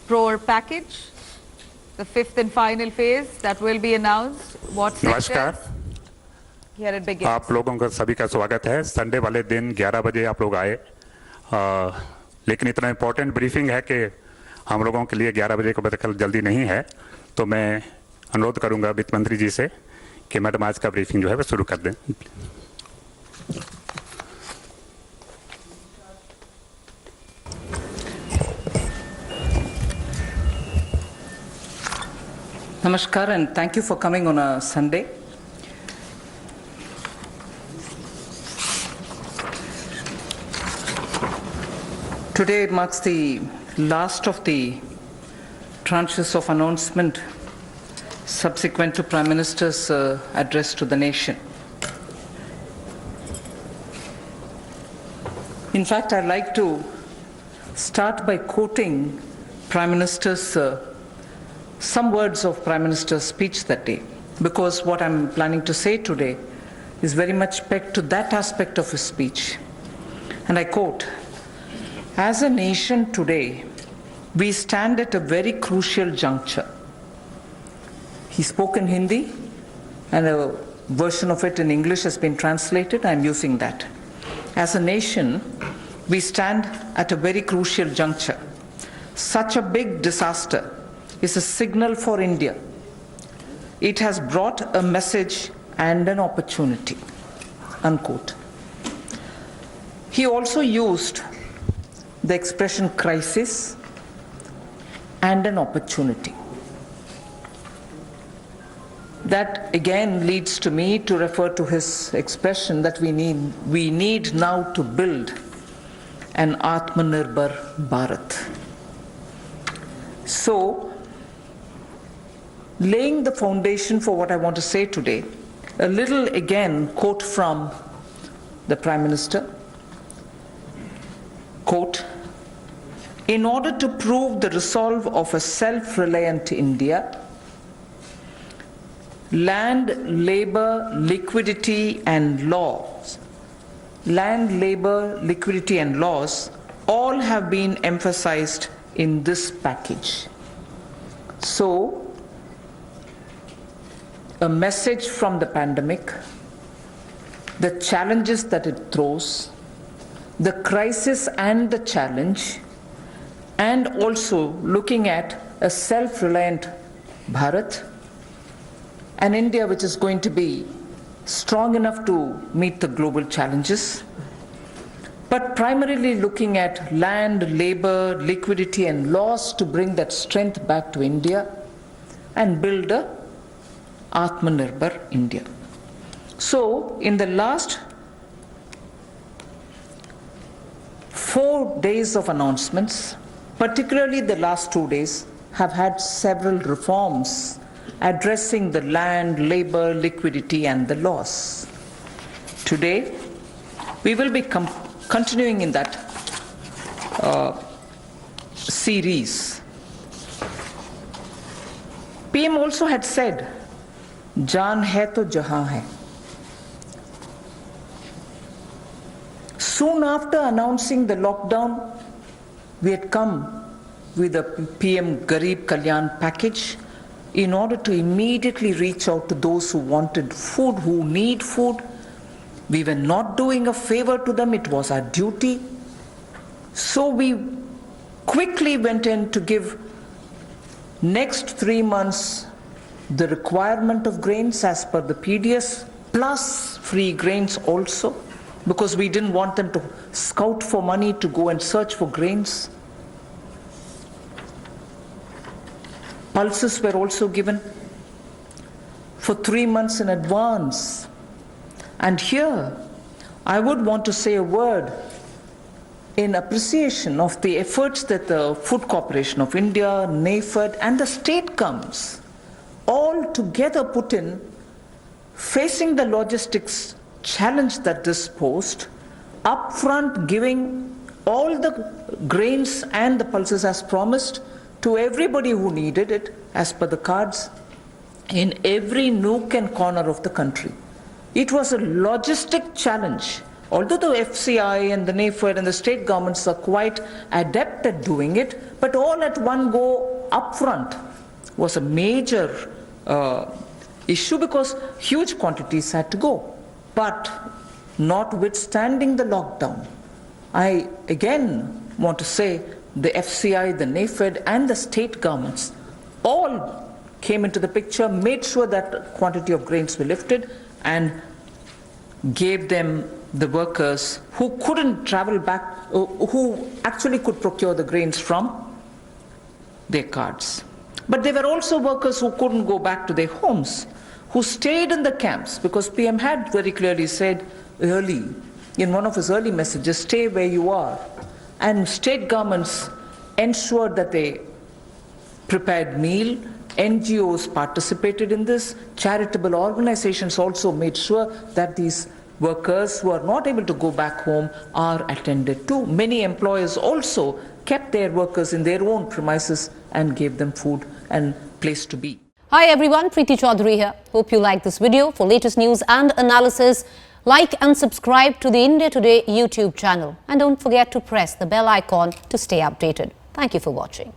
crore package, the fifth and final phase that will be announced. What नमस्कार, Here it begins. आप लोगों का सभी का स्वागत है। संडे वाले दिन 11 बजे आप लोग आए, लेकिन इतना इम्पोर्टेंट ब्रीफिंग है कि हम लोगों के लिए 11 बजे को बदखल जल्दी नहीं है, तो मैं अनुरोध करूंगा वित्त मंत्री जी से कि मैडम आज का ब्रीफिंग जो है वो शुरू कर दें। Namaskar and thank you for coming on a Sunday. Today it marks the last of the tranches of announcement subsequent to Prime Minister's address to the nation. In fact, I'd like to start by quoting Prime Minister's some words of Prime Minister's speech that day, because what I'm planning to say today is very much pegged to that aspect of his speech. And I quote, "As a nation today, we stand at a very crucial juncture." He spoke in Hindi, and a version of it in English has been translated. I'm using that. As a nation, we stand at a very crucial juncture. Such a big disaster is a signal for India. It has brought a message and an opportunity, unquote. He also used the expression crisis and an opportunity. That again leads to me to refer to his expression that we need now to build an Atmanirbhar Bharat. So, laying the foundation for what I want to say today, a little again quote from the Prime Minister. Quote, "In order to prove the resolve of a self-reliant India, land, labor, liquidity and laws, all have been emphasized in this package." So, a message from the pandemic, the challenges that it throws, the crisis and the challenge, and also looking at a self-reliant Bharat, an India which is going to be strong enough to meet the global challenges, but primarily looking at land, labor, liquidity and laws to bring that strength back to India and build a Atmanirbhar India. So, in the last 4 days of announcements, particularly the last 2 days, have had several reforms addressing the land, labor, liquidity and the laws. Today, we will be continuing in that series. PM also had said, "Jaan hai to jahan hai." Soon after announcing the lockdown, we had come with the PM Garib Kalyan package in order to immediately reach out to those who wanted food, who need food. We were not doing a favor to them, it was our duty. So we quickly went in to give next 3 months the requirement of grains as per the PDS, plus free grains also, because we didn't want them to scout for money to go and search for grains. Pulses were also given for 3 months in advance. And here, I would want to say a word in appreciation of the efforts that the Food Corporation of India, NAFED and the state comes all together put in, facing the logistics challenge that this posed, upfront giving all the grains and the pulses as promised to everybody who needed it as per the cards in every nook and corner of the country. It was a logistic challenge Although the FCI and the NAFED and the state governments are quite adept at doing it, but all at one go upfront was a major issue because huge quantities had to go. But notwithstanding the lockdown, I again want to say the FCI, the NAFED and the state governments all came into the picture, made sure that quantity of grains were lifted and gave them the workers who couldn't travel back, who actually could procure the grains from their carts. But there were also workers who couldn't go back to their homes, who stayed in the camps, because PM had very clearly said early, in one of his early messages, stay where you are. And state governments ensured that they prepared meal, NGOs participated in this, charitable organizations also made sure that these workers who are not able to go back home are attended to. Many employers also kept their workers in their own premises and gave them food and place to be. Hi everyone, Preeti Chaudhary here. Hope you like this video. For latest news and analysis, like and subscribe to the India Today YouTube channel. And don't forget to press the bell icon to stay updated. Thank you for watching.